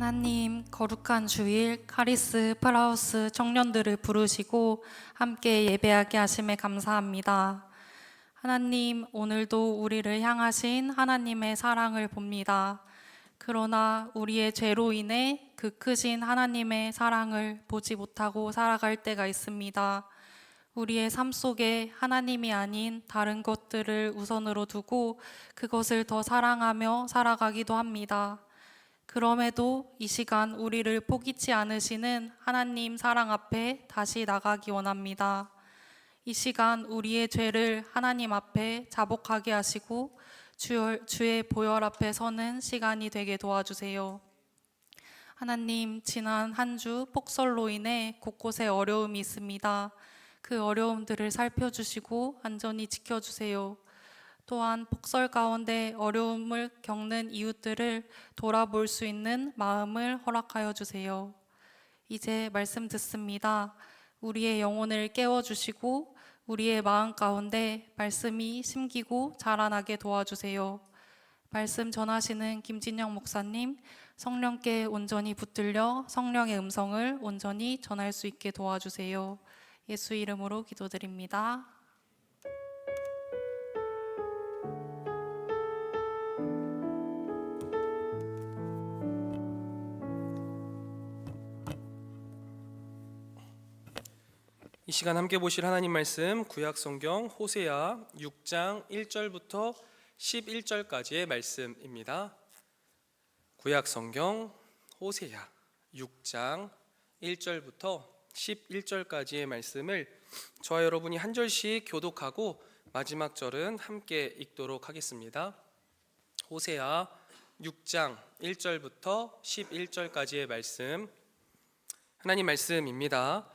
하나님, 거룩한 주일 카리스 프라우스 청년들을 부르시고 함께 예배하게 하심에 감사합니다. 하나님, 오늘도 우리를 향하신 하나님의 사랑을 봅니다. 그러나 우리의 죄로 인해 그 크신 하나님의 사랑을 보지 못하고 살아갈 때가 있습니다. 우리의 삶 속에 하나님이 아닌 다른 것들을 우선으로 두고 그것을 더 사랑하며 살아가기도 합니다. 그럼에도 이 시간 우리를 포기치 않으시는 하나님 사랑 앞에 다시 나가기 원합니다. 이 시간 우리의 죄를 하나님 앞에 자복하게 하시고 주의 보혈 앞에 서는 시간이 되게 도와주세요. 하나님, 지난 한 주 폭설로 인해 곳곳에 어려움이 있습니다. 그 어려움들을 살펴주시고 안전히 지켜주세요. 또한 폭설 가운데 어려움을 겪는 이웃들을 돌아볼 수 있는 마음을 허락하여 주세요. 이제 말씀 듣습니다. 우리의 영혼을 깨워주시고 우리의 마음 가운데 말씀이 심기고 자라나게 도와주세요. 말씀 전하시는 김진영 목사님, 성령께 온전히 붙들려 성령의 음성을 온전히 전할 수 있게 도와주세요. 예수 이름으로 기도드립니다. 이 시간 함께 보실 하나님 말씀 구약 성경 호세아 6장 1절부터 11절까지의 말씀입니다. 구약 성경 호세아 6장 1절부터 11절까지의 말씀을 저와 여러분이 한 절씩 교독하고 마지막 절은 함께 읽도록 하겠습니다. 호세아 6장 1절부터 11절까지의 말씀, 하나님 말씀입니다.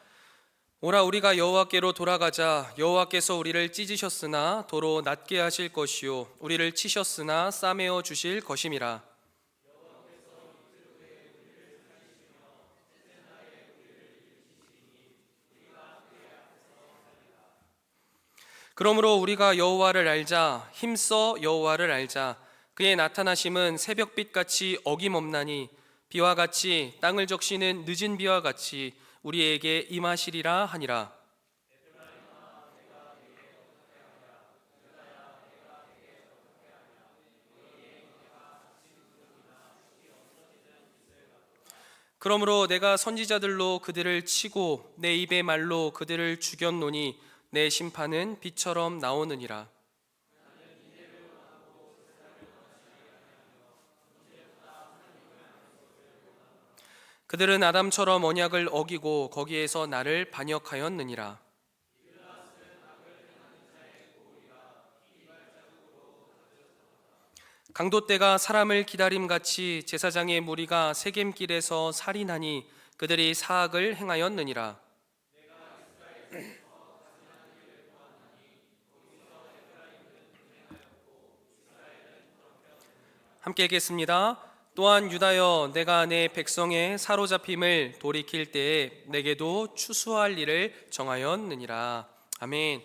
오라, 우리가 여호와께로 돌아가자. 여호와께서 우리를 찢으셨으나 도로 낫게 하실 것이요 우리를 치셨으나 싸매어 주실 것임이라. 그러므로 우리가 여호와를 알자. 힘써 여호와를 알자. 그의 나타나심은 새벽빛같이 어김없나니 비와 같이 땅을 적시는 늦은 비와 같이 우리에게 임하시리라 하니라. 그러므로 내가 선지자들로 그들을 치고 내 입의 말로 그들을 죽였노니 내 심판은 비처럼 나오느니라. 그들은 아담처럼 언약을 어기고 거기에서 나를 반역하였느니라. 강도떼가 사람을 기다림같이 제사장의 무리가 세겜길에서 살인하니 그들이 사악을 행하였느니라. 함께 읽겠습니다. 또한 유다여, 내가 내 백성의 사로잡힘을 돌이킬 때에 내게도 추수할 일을 정하였느니라. 아멘.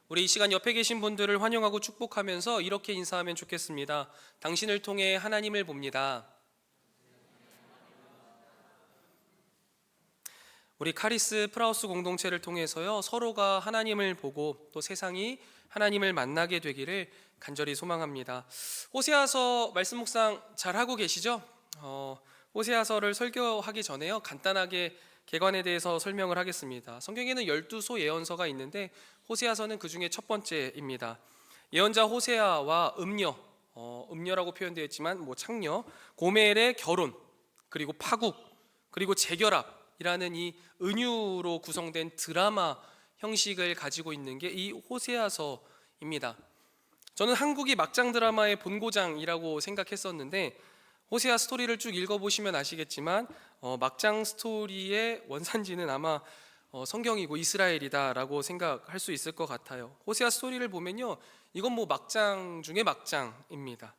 우리 이 시간 옆에 계신 분들을 환영하고 축복하면서 이렇게 인사하면 좋겠습니다. 당신을 통해 하나님을 봅니다. 우리 카리스 프라우스 공동체를 통해서요, 서로가 하나님을 보고 또 세상이 하나님을 만나게 되기를 간절히 소망합니다. 호세아서 말씀 묵상 잘 하고 계시죠? 호세아서를 설교하기 전에요, 간단하게 개관에 대해서 설명을 하겠습니다. 성경에는 12소 예언서가 있는데 호세아서는 그 중에 첫 번째입니다. 예언자 호세아와 음녀라고 표현되어 있지만 창녀, 고멜의 결혼, 그리고 파국, 그리고 재결합이라는 이 은유로 구성된 드라마 형식을 가지고 있는 게 이 호세아서입니다. 저는 한국이 막장 드라마의 본고장이라고 생각했었는데 호세아 스토리를 쭉 읽어보시면 아시겠지만 막장 스토리의 원산지는 아마 성경이고 이스라엘이다라고 생각할 수 있을 것 같아요. 호세아 스토리를 보면요, 이건 막장 중에 막장입니다.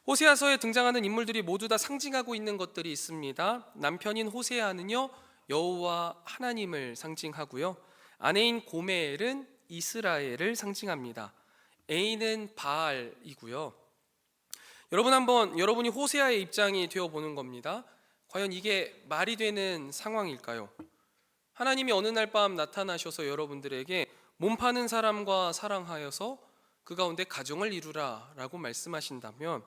호세아서에 등장하는 인물들이 모두 다 상징하고 있는 것들이 있습니다. 남편인 호세아는요, 여호와 하나님을 상징하고요, 아내인 고멜은 이스라엘을 상징합니다. 애인은 바알이고요. 여러분이 호세아의 입장이 되어 보는 겁니다. 과연 이게 말이 되는 상황일까요? 하나님이 어느 날 밤 나타나셔서 여러분들에게 몸 파는 사람과 사랑하여서 그 가운데 가정을 이루라 라고 말씀하신다면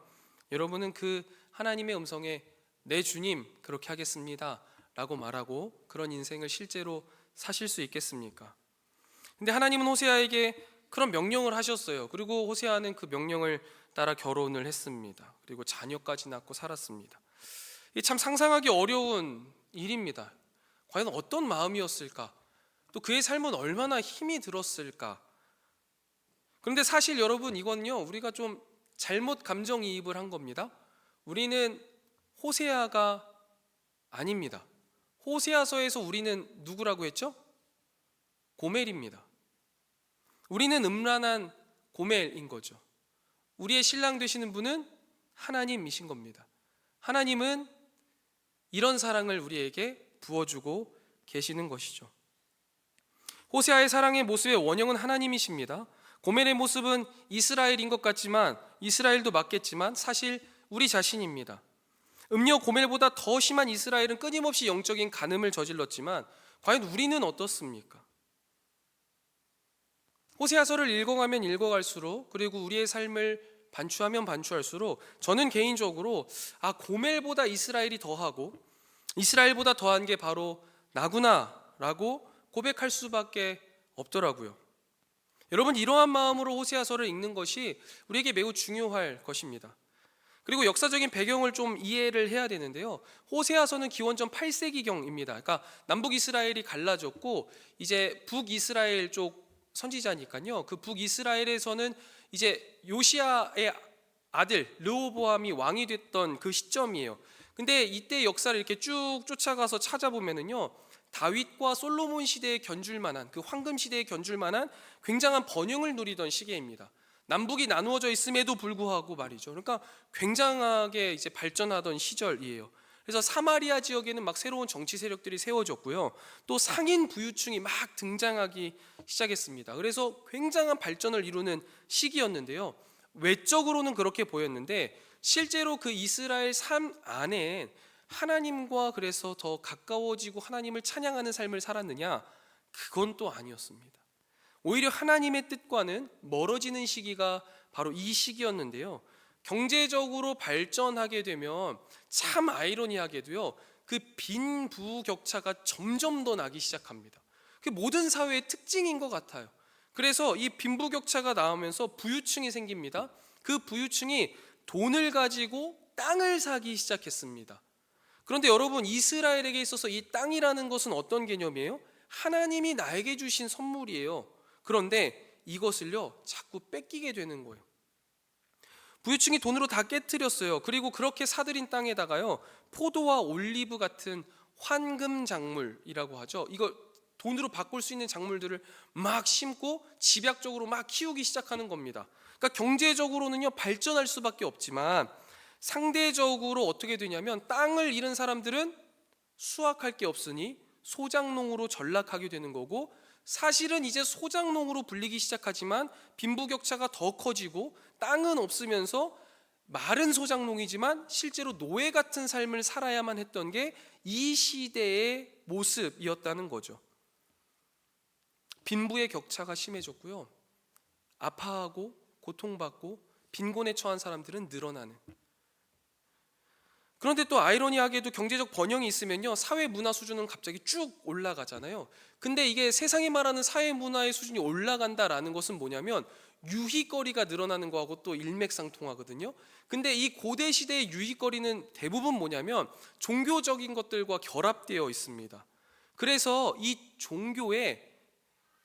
여러분은 그 하나님의 음성에 네 주님 그렇게 하겠습니다 라고 말하고 그런 인생을 실제로 사실 수 있겠습니까? 근데 하나님은 호세아에게 그런 명령을 하셨어요. 그리고 호세아는 그 명령을 따라 결혼을 했습니다. 그리고 자녀까지 낳고 살았습니다. 이게 참 상상하기 어려운 일입니다. 과연 어떤 마음이었을까? 또 그의 삶은 얼마나 힘이 들었을까? 그런데 사실 여러분 이건요, 우리가 좀 잘못 감정이입을 한 겁니다. 우리는 호세아가 아닙니다. 호세아서에서 우리는 누구라고 했죠? 고멜입니다. 우리는 음란한 고멜인 거죠. 우리의 신랑 되시는 분은 하나님이신 겁니다. 하나님은 이런 사랑을 우리에게 부어주고 계시는 것이죠. 호세아의 사랑의 모습의 원형은 하나님이십니다. 고멜의 모습은 이스라엘인 것 같지만 이스라엘도 맞겠지만 사실 우리 자신입니다. 음녀 고멜보다 더 심한 이스라엘은 끊임없이 영적인 간음을 저질렀지만 과연 우리는 어떻습니까? 호세아서를 읽어가면 읽어갈수록 그리고 우리의 삶을 반추하면 반추할수록 저는 개인적으로 고멜보다 이스라엘이 더하고 이스라엘보다 더한 게 바로 나구나라고 고백할 수밖에 없더라고요. 여러분 이러한 마음으로 호세아서를 읽는 것이 우리에게 매우 중요할 것입니다. 그리고 역사적인 배경을 좀 이해를 해야 되는데요. 호세아서는 기원전 8세기경입니다. 그러니까 남북 이스라엘이 갈라졌고 이제 북이스라엘 쪽 선지자니까요. 그 북이스라엘에서는 이제 요시야의 아들 르호보암이 왕이 됐던 그 시점이에요. 근데 이때 역사를 이렇게 쭉 쫓아가서 찾아보면은요. 다윗과 솔로몬 시대에 견줄 만한 그 황금 시대에 견줄 만한 굉장한 번영을 누리던 시기입니다. 남북이 나누어져 있음에도 불구하고 말이죠. 그러니까 굉장하게 이제 발전하던 시절이에요. 그래서 사마리아 지역에는 막 새로운 정치 세력들이 세워졌고요. 또 상인 부유층이 막 등장하기 시작했습니다. 그래서 굉장한 발전을 이루는 시기였는데요. 외적으로는 그렇게 보였는데 실제로 그 이스라엘 삶 안에 하나님과 그래서 더 가까워지고 하나님을 찬양하는 삶을 살았느냐? 그건 또 아니었습니다. 오히려 하나님의 뜻과는 멀어지는 시기가 바로 이 시기였는데요. 경제적으로 발전하게 되면 참 아이러니하게도요. 그 빈부격차가 점점 더 나기 시작합니다. 그게 모든 사회의 특징인 것 같아요. 그래서 이 빈부격차가 나오면서 부유층이 생깁니다. 그 부유층이 돈을 가지고 땅을 사기 시작했습니다. 그런데 여러분 이스라엘에게 있어서 이 땅이라는 것은 어떤 개념이에요? 하나님이 나에게 주신 선물이에요. 그런데 이것을요 자꾸 뺏기게 되는 거예요. 부유층이 돈으로 다 깨트렸어요. 그리고 그렇게 사들인 땅에다가요 포도와 올리브 같은 환금 작물이라고 하죠. 이걸 돈으로 바꿀 수 있는 작물들을 막 심고 집약적으로 막 키우기 시작하는 겁니다. 그러니까 경제적으로는요 발전할 수밖에 없지만 상대적으로 어떻게 되냐면 땅을 잃은 사람들은 수확할 게 없으니 소작농으로 전락하게 되는 거고 사실은 이제 소작농으로 불리기 시작하지만 빈부격차가 더 커지고 땅은 없으면서 말은 소작농이지만 실제로 노예 같은 삶을 살아야만 했던 게 이 시대의 모습이었다는 거죠. 빈부의 격차가 심해졌고요. 아파하고 고통받고 빈곤에 처한 사람들은 늘어나는. 그런데 또 아이러니하게도 경제적 번영이 있으면요 사회 문화 수준은 갑자기 쭉 올라가잖아요. 근데 이게 세상이 말하는 사회 문화의 수준이 올라간다라는 것은 뭐냐면 유희거리가 늘어나는 거하고 또 일맥상통하거든요. 근데 이 고대 시대의 유희거리는 대부분 뭐냐면 종교적인 것들과 결합되어 있습니다. 그래서 이 종교에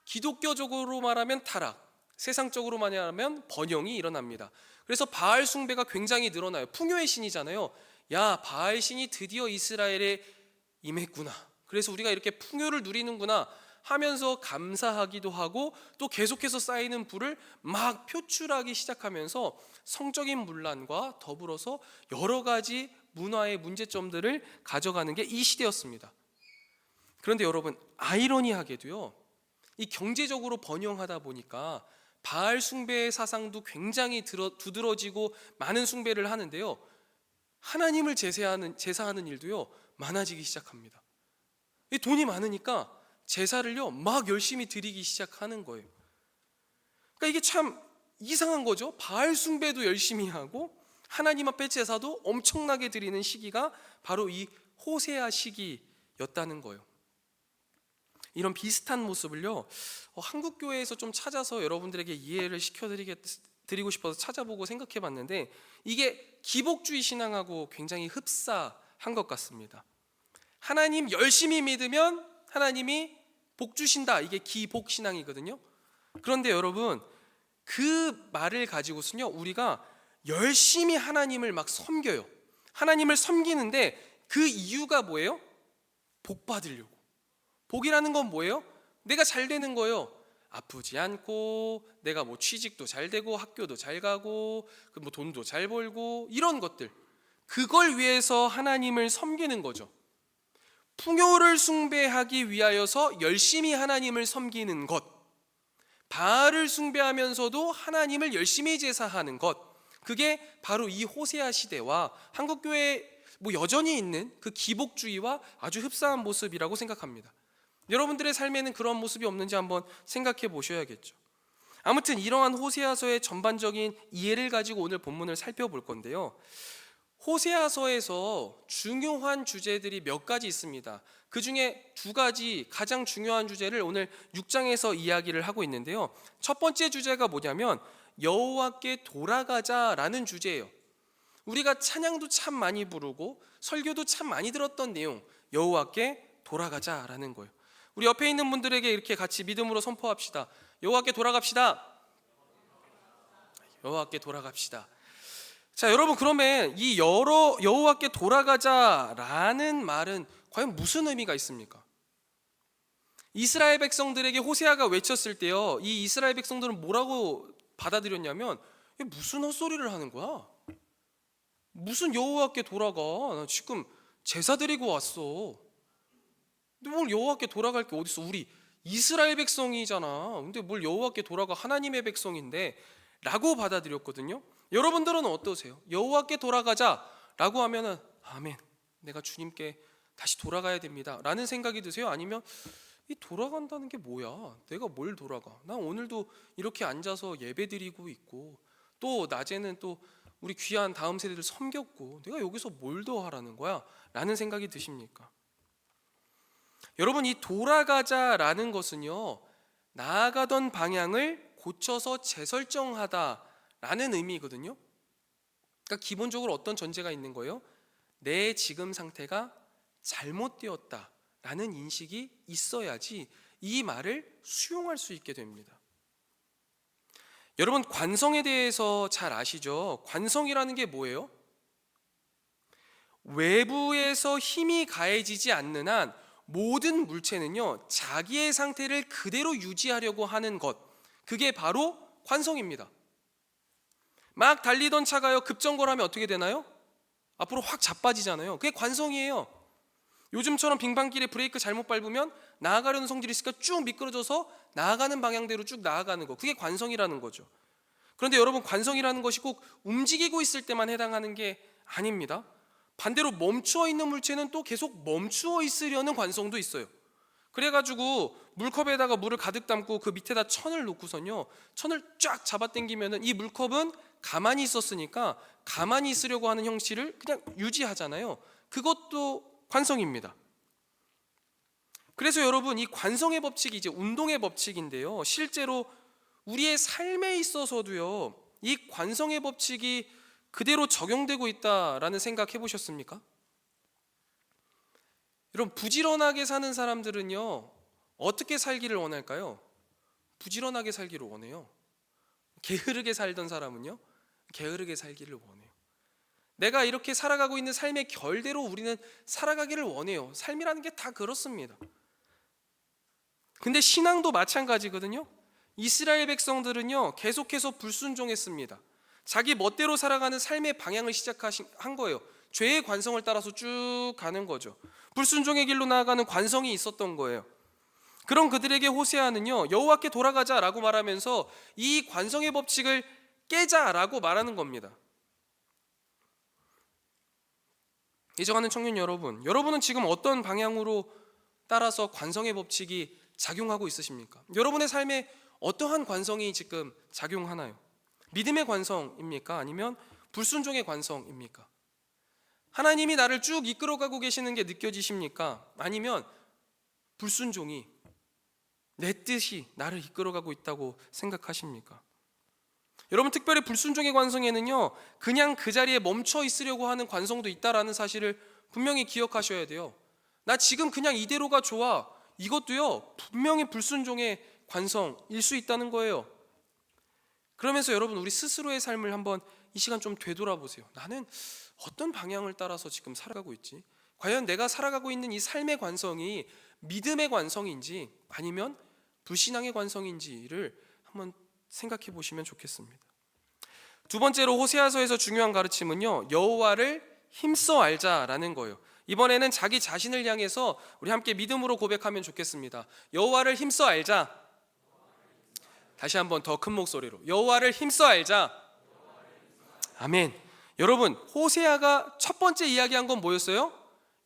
기독교적으로 말하면 타락, 세상적으로 말하면 번영이 일어납니다. 그래서 바알 숭배가 굉장히 늘어나요. 풍요의 신이잖아요. 야, 바알 신이 드디어 이스라엘에 임했구나. 그래서 우리가 이렇게 풍요를 누리는구나 하면서 감사하기도 하고 또 계속해서 쌓이는 부를 막 표출하기 시작하면서 성적인 문란과 더불어서 여러 가지 문화의 문제점들을 가져가는 게 이 시대였습니다. 그런데 여러분 아이러니하게도요. 이 경제적으로 번영하다 보니까 바알 숭배의 사상도 굉장히 두드러지고 많은 숭배를 하는데요. 하나님을 제사하는 일도요 많아지기 시작합니다. 이 돈이 많으니까 제사를요 막 열심히 드리기 시작하는 거예요. 그러니까 이게 참 이상한 거죠. 바알 숭배도 열심히 하고 하나님 앞에 제사도 엄청나게 드리는 시기가 바로 이 호세아 시기였다는 거예요. 이런 비슷한 모습을요 한국 교회에서 좀 찾아서 여러분들에게 이해를 시켜드리고 싶어서 찾아보고 생각해 봤는데, 이게 기복주의 신앙하고 굉장히 흡사한 것 같습니다. 하나님 열심히 믿으면 하나님이 복 주신다, 이게 기복 신앙이거든요. 그런데 여러분, 그 말을 가지고서는요 우리가 열심히 하나님을 막 섬겨요. 하나님을 섬기는데 그 이유가 뭐예요? 복 받으려고. 복이라는 건 뭐예요? 내가 잘 되는 거예요. 아프지 않고, 내가 뭐 취직도 잘 되고, 학교도 잘 가고, 뭐 돈도 잘 벌고, 이런 것들, 그걸 위해서 하나님을 섬기는 거죠. 풍요를 숭배하기 위하여서 열심히 하나님을 섬기는 것, 바알을 숭배하면서도 하나님을 열심히 제사하는 것, 그게 바로 이 호세아 시대와 한국교회에 뭐 여전히 있는 그 기복주의와 아주 흡사한 모습이라고 생각합니다. 여러분들의 삶에는 그런 모습이 없는지 한번 생각해 보셔야겠죠. 아무튼 이러한 호세아서의 전반적인 이해를 가지고 오늘 본문을 살펴볼 건데요, 호세아서에서 중요한 주제들이 몇 가지 있습니다. 그 중에 두 가지 가장 중요한 주제를 오늘 6장에서 이야기를 하고 있는데요, 첫 번째 주제가 뭐냐면 여호와께 돌아가자라는 주제예요. 우리가 찬양도 참 많이 부르고 설교도 참 많이 들었던 내용, 여호와께 돌아가자라는 거예요. 우리 옆에 있는 분들에게 이렇게 같이 믿음으로 선포합시다. 여호와께 돌아갑시다. 여호와께 돌아갑시다. 자, 여러분, 그러면 이 여호와께 돌아가자라는 말은 과연 무슨 의미가 있습니까? 이스라엘 백성들에게 호세아가 외쳤을 때요, 이 이스라엘 백성들은 뭐라고 받아들였냐면, 무슨 헛소리를 하는 거야? 무슨 여호와께 돌아가? 나 지금 제사 드리고 왔어. 근데 뭘 여호와께 돌아갈 게 어딨어? 우리 이스라엘 백성이잖아. 근데 뭘 여호와께 돌아가? 하나님의 백성인데 라고 받아들였거든요. 여러분들은 어떠세요? 여호와께 돌아가자라고 하면은 아멘, 내가 주님께 다시 돌아가야 됩니다 라는 생각이 드세요? 아니면 이 돌아간다는 게 뭐야? 내가 뭘 돌아가? 난 오늘도 이렇게 앉아서 예배 드리고 있고, 또 낮에는 또 우리 귀한 다음 세대들 섬겼고, 내가 여기서 뭘 더 하라는 거야? 라는 생각이 드십니까? 여러분, 이 돌아가자라는 것은요, 나아가던 방향을 고쳐서 재설정하다라는 의미거든요. 그러니까 기본적으로 어떤 전제가 있는 거예요? 내 지금 상태가 잘못되었다라는 인식이 있어야지 이 말을 수용할 수 있게 됩니다. 여러분, 관성에 대해서 잘 아시죠? 관성이라는 게 뭐예요? 외부에서 힘이 가해지지 않는 한 모든 물체는요, 자기의 상태를 그대로 유지하려고 하는 것, 그게 바로 관성입니다. 막 달리던 차가요, 급정거를 하면 어떻게 되나요? 앞으로 확 자빠지잖아요. 그게 관성이에요. 요즘처럼 빙판길에 브레이크 잘못 밟으면 나아가려는 성질이 있으니까 쭉 미끄러져서 나아가는 방향대로 쭉 나아가는 거, 그게 관성이라는 거죠. 그런데 여러분, 관성이라는 것이 꼭 움직이고 있을 때만 해당하는 게 아닙니다. 반대로 멈추어 있는 물체는 또 계속 멈추어 있으려는 관성도 있어요. 그래가지고 물컵에다가 물을 가득 담고 그 밑에다 천을 놓고선요, 천을 쫙 잡아당기면은 이 물컵은 가만히 있었으니까 가만히 있으려고 하는 형식을 그냥 유지하잖아요. 그것도 관성입니다. 그래서 여러분, 이 관성의 법칙이 이제 운동의 법칙인데요, 실제로 우리의 삶에 있어서도요, 이 관성의 법칙이 그대로 적용되고 있다라는 생각 해보셨습니까? 여러분, 부지런하게 사는 사람들은요, 어떻게 살기를 원할까요? 부지런하게 살기를 원해요. 게으르게 살던 사람은요, 게으르게 살기를 원해요. 내가 이렇게 살아가고 있는 삶의 결대로 우리는 살아가기를 원해요. 삶이라는 게 다 그렇습니다. 근데 신앙도 마찬가지거든요. 이스라엘 백성들은요, 계속해서 불순종했습니다. 자기 멋대로 살아가는 삶의 방향을 시작한 거예요. 죄의 관성을 따라서 쭉 가는 거죠. 불순종의 길로 나아가는 관성이 있었던 거예요. 그런 그들에게 호세아는요, 여호와께 돌아가자라고 말하면서 이 관성의 법칙을 깨자라고 말하는 겁니다. 애정하는 청년 여러분, 여러분은 지금 어떤 방향으로 따라서 관성의 법칙이 작용하고 있으십니까? 여러분의 삶에 어떠한 관성이 지금 작용하나요? 믿음의 관성입니까? 아니면 불순종의 관성입니까? 하나님이 나를 쭉 이끌어가고 계시는 게 느껴지십니까? 아니면 불순종이 내 뜻이 나를 이끌어가고 있다고 생각하십니까? 여러분, 특별히 불순종의 관성에는요, 그냥 그 자리에 멈춰 있으려고 하는 관성도 있다라는 사실을 분명히 기억하셔야 돼요. 나 지금 그냥 이대로가 좋아, 이것도요 분명히 불순종의 관성일 수 있다는 거예요. 그러면서 여러분, 우리 스스로의 삶을 한번 이 시간 좀 되돌아보세요. 나는 어떤 방향을 따라서 지금 살아가고 있지? 과연 내가 살아가고 있는 이 삶의 관성이 믿음의 관성인지 아니면 불신앙의 관성인지를 한번 생각해 보시면 좋겠습니다. 두 번째로 호세아서에서 중요한 가르침은요, 여호와를 힘써 알자라는 거예요. 이번에는 자기 자신을 향해서 우리 함께 믿음으로 고백하면 좋겠습니다. 여호와를 힘써 알자. 다시 한번 더 큰 목소리로, 여호와를 힘써 알자. 아멘. 여러분, 호세아가 첫 번째 이야기한 건 뭐였어요?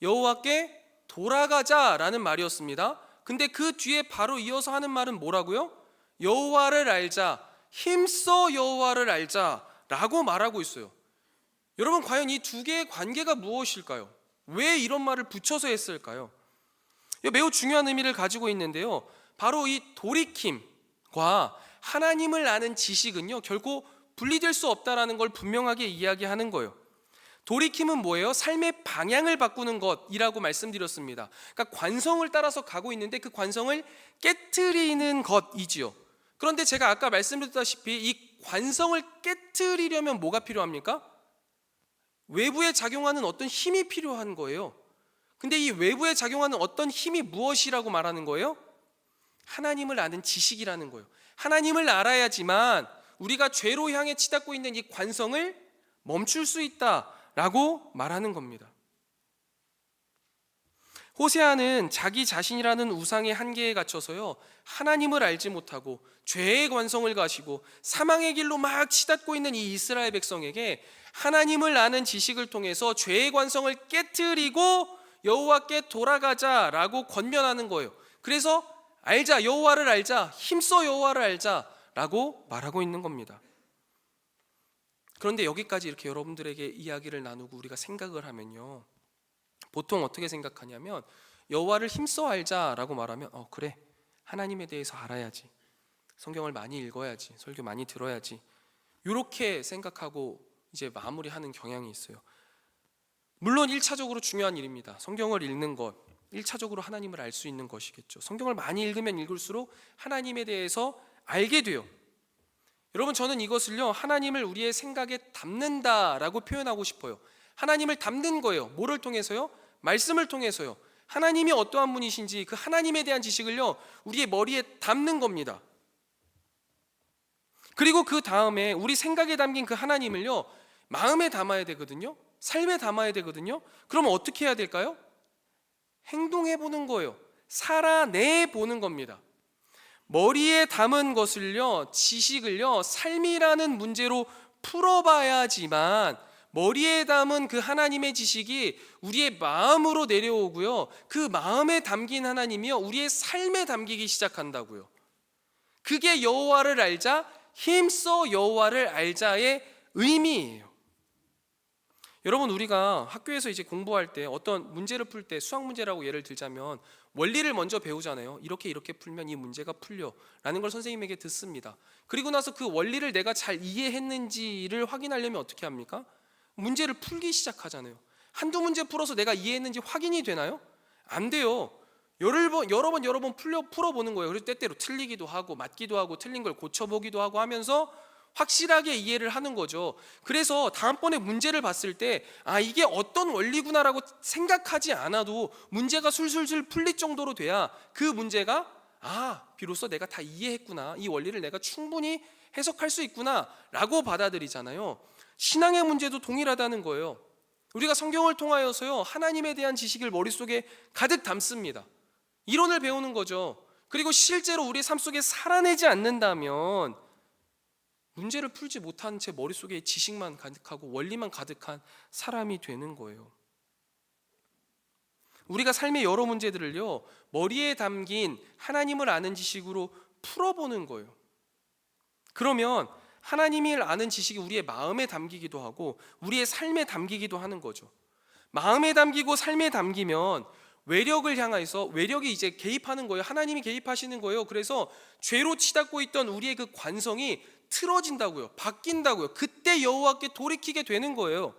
여호와께 돌아가자라는 말이었습니다. 근데 그 뒤에 바로 이어서 하는 말은 뭐라고요? 여호와를 알자, 힘써 여호와를 알자라고 말하고 있어요. 여러분, 과연 이 두 개의 관계가 무엇일까요? 왜 이런 말을 붙여서 했을까요? 매우 중요한 의미를 가지고 있는데요, 바로 이 돌이킴과 하나님을 아는 지식은요 결코 분리될 수 없다라는 걸 분명하게 이야기하는 거예요. 돌이킴은 뭐예요? 삶의 방향을 바꾸는 것이라고 말씀드렸습니다. 그러니까 관성을 따라서 가고 있는데 그 관성을 깨트리는 것이지요. 그런데 제가 아까 말씀드렸다시피 이 관성을 깨트리려면 뭐가 필요합니까? 외부에 작용하는 어떤 힘이 필요한 거예요. 근데 이 외부에 작용하는 어떤 힘이 무엇이라고 말하는 거예요? 하나님을 아는 지식이라는 거예요. 하나님을 알아야지만 우리가 죄로 향해 치닫고 있는 이 관성을 멈출 수 있다라고 말하는 겁니다. 호세아는 자기 자신이라는 우상의 한계에 갇혀서요, 하나님을 알지 못하고 죄의 관성을 가지고 사망의 길로 막 치닫고 있는 이 이스라엘 백성에게 하나님을 아는 지식을 통해서 죄의 관성을 깨트리고 여호와께 돌아가자라고 권면하는 거예요. 그래서 알자, 여호와를 알자, 힘써 여호와를 알자라고 말하고 있는 겁니다. 그런데 여기까지 이렇게 여러분들에게 이야기를 나누고 우리가 생각을 하면요, 보통 어떻게 생각하냐면 여호와를 힘써 알자라고 말하면 그래, 하나님에 대해서 알아야지, 성경을 많이 읽어야지, 설교 많이 들어야지, 이렇게 생각하고 이제 마무리하는 경향이 있어요. 물론 1차적으로 중요한 일입니다. 성경을 읽는 것 1차적으로 하나님을 알 수 있는 것이겠죠. 성경을 많이 읽으면 읽을수록 하나님에 대해서 알게 돼요. 여러분, 저는 이것을요, 하나님을 우리의 생각에 담는다라고 표현하고 싶어요. 하나님을 담는 거예요. 뭐를 통해서요? 말씀을 통해서요. 하나님이 어떠한 분이신지 그 하나님에 대한 지식을요 우리의 머리에 담는 겁니다. 그리고 그 다음에 우리 생각에 담긴 그 하나님을요 마음에 담아야 되거든요. 삶에 담아야 되거든요. 그러면 어떻게 해야 될까요? 행동해 보는 거예요. 살아내 보는 겁니다. 머리에 담은 것을요, 지식을요, 삶이라는 문제로 풀어봐야지만 머리에 담은 그 하나님의 지식이 우리의 마음으로 내려오고요, 그 마음에 담긴 하나님이요 우리의 삶에 담기기 시작한다고요. 그게 여호와를 알자, 힘써 여호와를 알자의 의미예요. 여러분, 우리가 학교에서 이제 공부할 때 어떤 문제를 풀 때, 수학 문제라고 예를 들자면 원리를 먼저 배우잖아요. 이렇게 풀면 이 문제가 풀려 라는 걸 선생님에게 듣습니다. 그리고 나서 그 원리를 내가 잘 이해했는지를 확인하려면 어떻게 합니까? 문제를 풀기 시작하잖아요. 한두 문제 풀어서 내가 이해했는지 확인이 되나요? 안 돼요. 여러 번 풀어보는 거예요. 그리고 때때로 틀리기도 하고 맞기도 하고 틀린 걸 고쳐보기도 하고 하면서 확실하게 이해를 하는 거죠. 그래서 다음번에 문제를 봤을 때 이게 어떤 원리구나라고 생각하지 않아도 문제가 술술술 풀릴 정도로 돼야 그 문제가 비로소 내가 다 이해했구나, 이 원리를 내가 충분히 해석할 수 있구나 라고 받아들이잖아요. 신앙의 문제도 동일하다는 거예요. 우리가 성경을 통하여서요 하나님에 대한 지식을 머릿속에 가득 담습니다. 이론을 배우는 거죠. 그리고 실제로 우리 삶 속에 살아내지 않는다면 문제를 풀지 못한 채 머릿속에 지식만 가득하고 원리만 가득한 사람이 되는 거예요. 우리가 삶의 여러 문제들을요, 머리에 담긴 하나님을 아는 지식으로 풀어보는 거예요. 그러면 하나님을 아는 지식이 우리의 마음에 담기기도 하고 우리의 삶에 담기기도 하는 거죠. 마음에 담기고 삶에 담기면 외력을 향해서 외력이 이제 개입하는 거예요. 하나님이 개입하시는 거예요. 그래서 죄로 치닫고 있던 우리의 그 관성이 틀어진다고요. 바뀐다고요. 그때 여호와께 돌이키게 되는 거예요.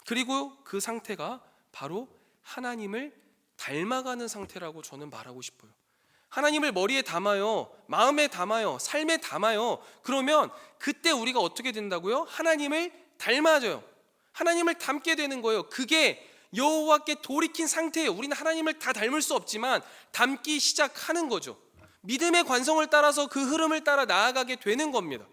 그리고 그 상태가 바로 하나님을 닮아가는 상태라고 저는 말하고 싶어요. 하나님을 머리에 담아요. 마음에 담아요. 삶에 담아요. 그러면 그때 우리가 어떻게 된다고요? 하나님을 닮아져요. 하나님을 닮게 되는 거예요. 그게 여호와께 돌이킨 상태예요. 우리는 하나님을 다 닮을 수 없지만 닮기 시작하는 거죠. 믿음의 관성을 따라서 그 흐름을 따라 나아가게 되는 겁니다.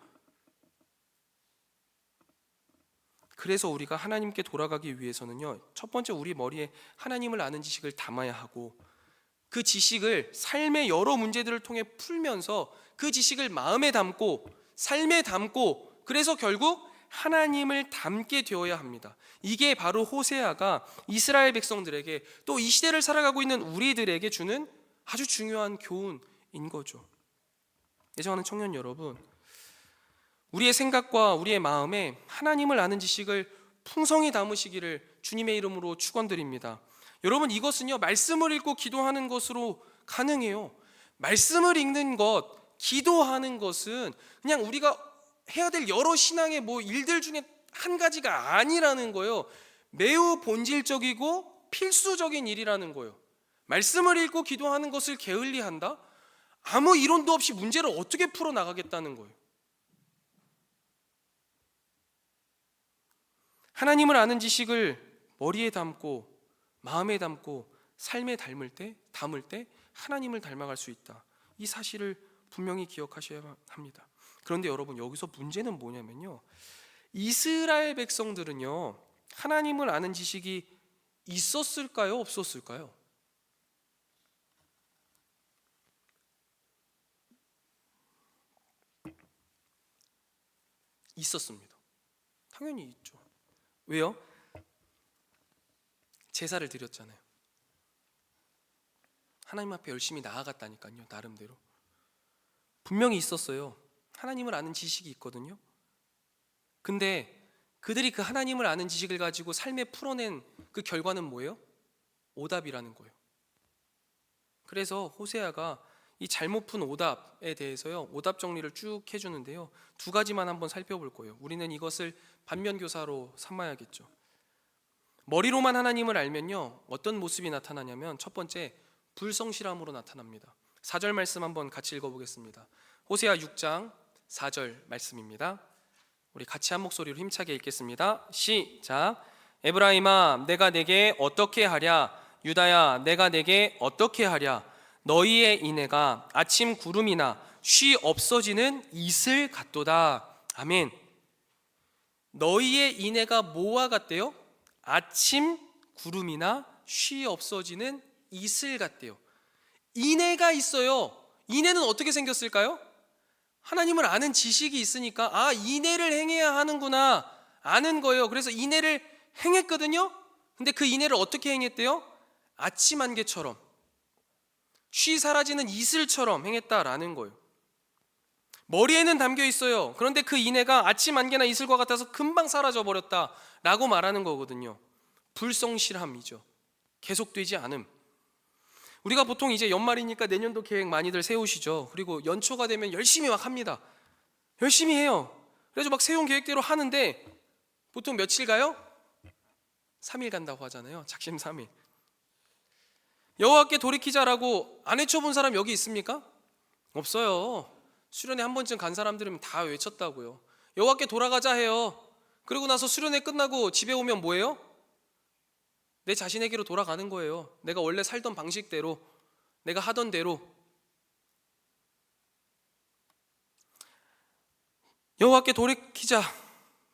그래서 우리가 하나님께 돌아가기 위해서는요, 첫 번째 우리 머리에 하나님을 아는 지식을 담아야 하고 그 지식을 삶의 여러 문제들을 통해 풀면서 그 지식을 마음에 담고 삶에 담고 그래서 결국 하나님을 닮게 되어야 합니다. 이게 바로 호세아가 이스라엘 백성들에게 또 이 시대를 살아가고 있는 우리들에게 주는 아주 중요한 교훈인 거죠. 애정하는 청년 여러분, 우리의 생각과 우리의 마음에 하나님을 아는 지식을 풍성히 담으시기를 주님의 이름으로 축원드립니다. 여러분, 이것은요, 말씀을 읽고 기도하는 것으로 가능해요. 말씀을 읽는 것, 기도하는 것은 그냥 우리가 해야 될 여러 신앙의 일들 중에 한 가지가 아니라는 거예요. 매우 본질적이고 필수적인 일이라는 거예요. 말씀을 읽고 기도하는 것을 게을리한다? 아무 이론도 없이 문제를 어떻게 풀어나가겠다는 거예요. 하나님을 아는 지식을 머리에 담고 마음에 담고 삶에 담을 때 하나님을 닮아갈 수 있다. 이 사실을 분명히 기억하셔야 합니다. 그런데 여러분, 여기서 문제는 뭐냐면요, 이스라엘 백성들은요, 하나님을 아는 지식이 있었을까요? 없었을까요? 있었습니다. 당연히 있죠. 왜요? 제사를 드렸잖아요. 하나님 앞에 열심히 나아갔다니까요. 나름대로 분명히 있었어요. 하나님을 아는 지식이 있거든요. 근데 그들이 그 하나님을 아는 지식을 가지고 삶에 풀어낸 그 결과는 뭐예요? 오답이라는 거예요. 그래서 호세아가 이 잘못 푼 오답에 대해서요, 오답 정리를 쭉 해주는데요, 두 가지만 한번 살펴볼 거예요. 우리는 이것을 반면교사로 삼아야겠죠. 머리로만 하나님을 알면요, 어떤 모습이 나타나냐면 첫 번째, 불성실함으로 나타납니다. 4절 말씀 한번 같이 읽어보겠습니다. 호세아 6장 4절 말씀입니다. 우리 같이 한 목소리로 힘차게 읽겠습니다. 시작. 에브라임아, 내가 내게 어떻게 하랴? 유다야, 내가 내게 어떻게 하랴? 너희의 인애가 아침 구름이나 쉬 없어지는 이슬 같도다. 아멘. 너희의 인애가 뭐와 같대요? 아침 구름이나 쉬 없어지는 이슬 같대요. 인애가 있어요. 인애는 어떻게 생겼을까요? 하나님을 아는 지식이 있으니까 인애를 행해야 하는구나 아는 거예요. 그래서 인애를 행했거든요. 근데 그 인애를 어떻게 행했대요? 아침 안개처럼, 쉬 사라지는 이슬처럼 행했다라는 거예요. 머리에는 담겨 있어요. 그런데 그 인애가 아침 안개나 이슬과 같아서 금방 사라져 버렸다라고 말하는 거거든요. 불성실함이죠. 계속되지 않음. 우리가 보통 이제 연말이니까 내년도 계획 많이들 세우시죠. 그리고 연초가 되면 열심히 막 합니다. 열심히 해요. 그래서 막 세운 계획대로 하는데 보통 며칠 가요? 3일 간다고 하잖아요. 작심 3일. 여호와께 돌이키자라고 안 외쳐본 사람 여기 있습니까? 없어요. 수련회 한 번쯤 간 사람들은 다 외쳤다고요. 여호와께 돌아가자 해요. 그러고 나서 수련회 끝나고 집에 오면 뭐예요? 내 자신에게로 돌아가는 거예요. 내가 원래 살던 방식대로, 내가 하던 대로. 여호와께 돌이키자.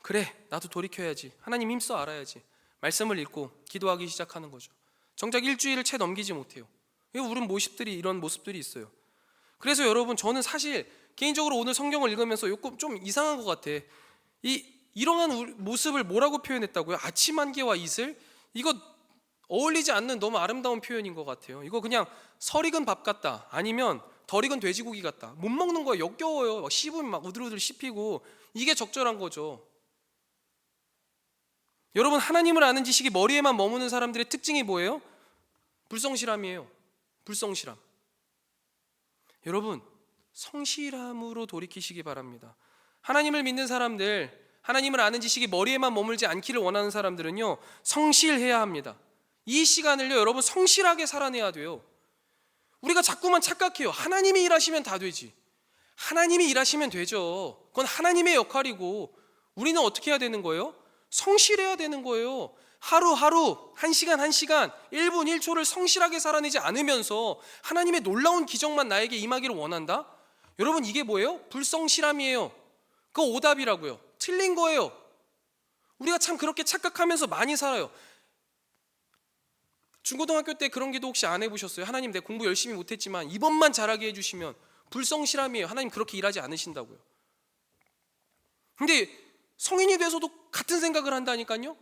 그래, 나도 돌이켜야지. 하나님 힘써 알아야지. 말씀을 읽고 기도하기 시작하는 거죠. 정작 일주일을 채 넘기지 못해요. 우린 이런 모습들이 있어요. 그래서 여러분, 저는 사실 개인적으로 오늘 성경을 읽으면서 좀 이상한 것 같아. 이러한 모습을 뭐라고 표현했다고요? 아침 안개와 이슬? 이거 어울리지 않는 너무 아름다운 표현인 것 같아요. 이거 그냥 설익은 밥 같다, 아니면 덜 익은 돼지고기 같다. 못 먹는 거예요. 역겨워요. 막 씹으면 막 우들우들 씹히고, 이게 적절한 거죠. 여러분, 하나님을 아는 지식이 머리에만 머무는 사람들의 특징이 뭐예요? 불성실함이에요. 불성실함. 여러분, 성실함으로 돌이키시기 바랍니다. 하나님을 믿는 사람들, 하나님을 아는 지식이 머리에만 머물지 않기를 원하는 사람들은요, 성실해야 합니다. 이 시간을요, 여러분, 성실하게 살아내야 돼요. 우리가 자꾸만 착각해요. 하나님이 일하시면 다 되지. 하나님이 일하시면 되죠. 그건 하나님의 역할이고, 우리는 어떻게 해야 되는 거예요? 성실해야 되는 거예요. 하루하루, 한 시간, 1분 1초를 성실하게 살아내지 않으면서 하나님의 놀라운 기적만 나에게 임하기를 원한다? 여러분, 이게 뭐예요? 불성실함이에요. 그거 오답이라고요. 틀린 거예요. 우리가 참 그렇게 착각하면서 많이 살아요. 중고등학교 때 그런 기도 혹시 안 해보셨어요? 하나님, 내 공부 열심히 못했지만 이번만 잘하게 해주시면. 불성실함이에요. 하나님 그렇게 일하지 않으신다고요. 근데 성인이 돼서도 같은 생각을 한다니까요.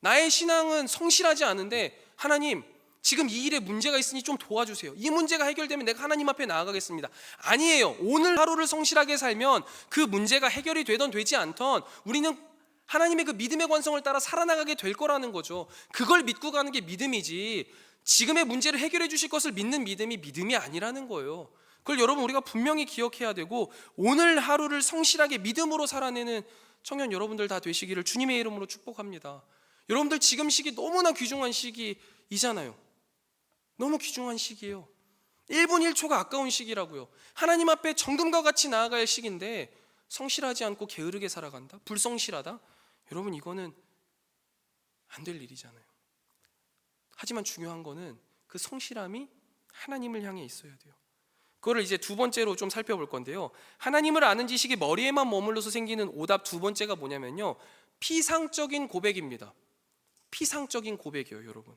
나의 신앙은 성실하지 않은데, 하나님 지금 이 일에 문제가 있으니 좀 도와주세요. 이 문제가 해결되면 내가 하나님 앞에 나아가겠습니다. 아니에요. 오늘 하루를 성실하게 살면 그 문제가 해결이 되던 되지 않던 우리는 하나님의 그 믿음의 관성을 따라 살아나가게 될 거라는 거죠. 그걸 믿고 가는 게 믿음이지, 지금의 문제를 해결해 주실 것을 믿는 믿음이 믿음이 아니라는 거예요. 그걸 여러분, 우리가 분명히 기억해야 되고, 오늘 하루를 성실하게 믿음으로 살아내는 청년 여러분들 다 되시기를 주님의 이름으로 축복합니다. 여러분들 지금 시기 너무나 귀중한 시기이잖아요. 너무 귀중한 시기예요. 1분 1초가 아까운 시기라고요. 하나님 앞에 정금과 같이 나아갈 시기인데 성실하지 않고 게으르게 살아간다? 불성실하다? 여러분, 이거는 안 될 일이잖아요. 하지만 중요한 거는 그 성실함이 하나님을 향해 있어야 돼요. 그거를 이제 두 번째로 좀 살펴볼 건데요. 하나님을 아는 지식이 머리에만 머물러서 생기는 오답 두 번째가 뭐냐면요, 피상적인 고백입니다. 피상적인 고백이에요, 여러분.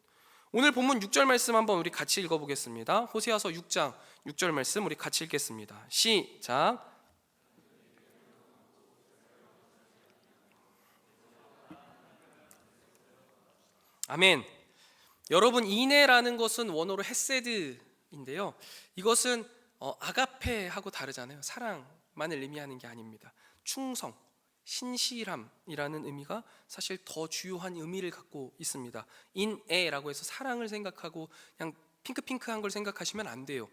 오늘 본문 6절 말씀 한번 우리 같이 읽어보겠습니다. 호세아서 6장 6절 말씀 우리 같이 읽겠습니다. 시작. 아멘. 여러분, 인애라는 것은 원어로 헤세드인데요, 이것은 아가페하고 다르잖아요. 사랑만을 의미하는 게 아닙니다. 충성, 신실함이라는 의미가 사실 더 주요한 의미를 갖고 있습니다. 인애라고 해서 사랑을 생각하고 그냥 핑크핑크한 걸 생각하시면 안 돼요.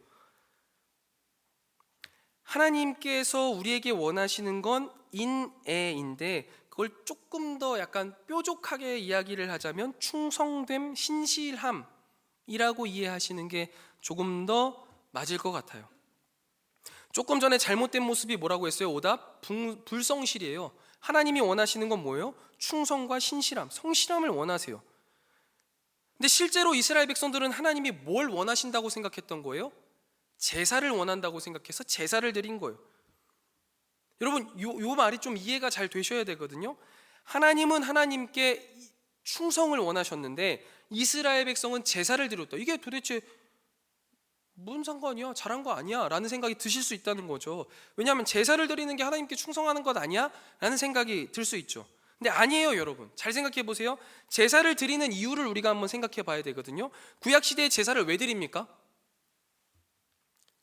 하나님께서 우리에게 원하시는 건 인애인데, 그걸 조금 더 약간 뾰족하게 이야기를 하자면 충성됨, 신실함이라고 이해하시는 게 조금 더 맞을 것 같아요. 조금 전에 잘못된 모습이 뭐라고 했어요? 오답? 불성실이에요. 하나님이 원하시는 건 뭐예요? 충성과 신실함, 성실함을 원하세요. 근데 실제로 이스라엘 백성들은 하나님이 뭘 원하신다고 생각했던 거예요? 제사를 원한다고 생각해서 제사를 드린 거예요. 여러분, 요 말이 좀 이해가 잘 되셔야 되거든요. 하나님은 하나님께 충성을 원하셨는데 이스라엘 백성은 제사를 드렸다. 이게 도대체 뭔 상관이야? 잘한 거 아니야? 라는 생각이 드실 수 있다는 거죠. 왜냐하면 제사를 드리는 게 하나님께 충성하는 것 아니야? 라는 생각이 들 수 있죠. 근데 아니에요, 여러분. 잘 생각해 보세요. 제사를 드리는 이유를 우리가 한번 생각해 봐야 되거든요. 구약시대에 제사를 왜 드립니까?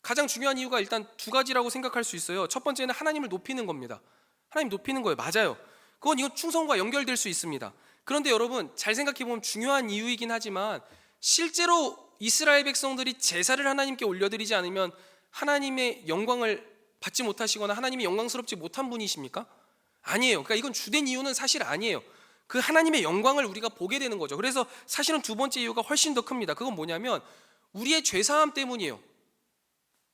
가장 중요한 이유가 일단 두 가지라고 생각할 수 있어요. 첫 번째는 하나님을 높이는 겁니다. 하나님 높이는 거예요. 맞아요. 그건 이거 충성과 연결될 수 있습니다. 그런데 여러분, 잘 생각해 보면 중요한 이유이긴 하지만 실제로 이스라엘 백성들이 제사를 하나님께 올려드리지 않으면 하나님의 영광을 받지 못하시거나 하나님이 영광스럽지 못한 분이십니까? 아니에요. 그러니까 이건 주된 이유는 사실 아니에요. 그 하나님의 영광을 우리가 보게 되는 거죠. 그래서 사실은 두 번째 이유가 훨씬 더 큽니다. 그건 뭐냐면 우리의 죄사함 때문이에요.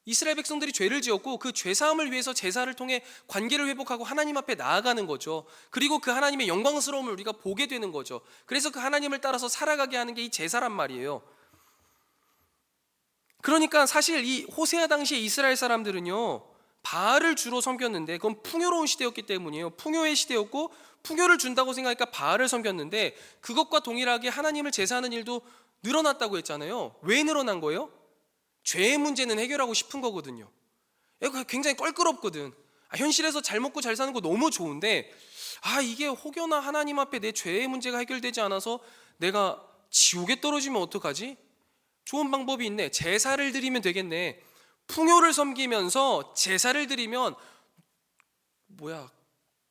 이스라엘 백성들이 죄를 지었고 그 죄사함을 위해서 제사를 통해 관계를 회복하고 하나님 앞에 나아가는 거죠. 그리고 그 하나님의 영광스러움을 우리가 보게 되는 거죠. 그래서 그 하나님을 따라서 살아가게 하는 게 이 제사란 말이에요. 그러니까 사실 이 호세아 당시에 이스라엘 사람들은요, 바알을 주로 섬겼는데 그건 풍요로운 시대였기 때문이에요. 풍요의 시대였고 풍요를 준다고 생각하니까 바알을 섬겼는데 그것과 동일하게 하나님을 제사하는 일도 늘어났다고 했잖아요. 왜 늘어난 거예요? 죄의 문제는 해결하고 싶은 거거든요. 굉장히 껄끄럽거든. 현실에서 잘 먹고 잘 사는 거 너무 좋은데 이게 혹여나 하나님 앞에 내 죄의 문제가 해결되지 않아서 내가 지옥에 떨어지면 어떡하지? 좋은 방법이 있네. 제사를 드리면 되겠네. 풍요를 섬기면서 제사를 드리면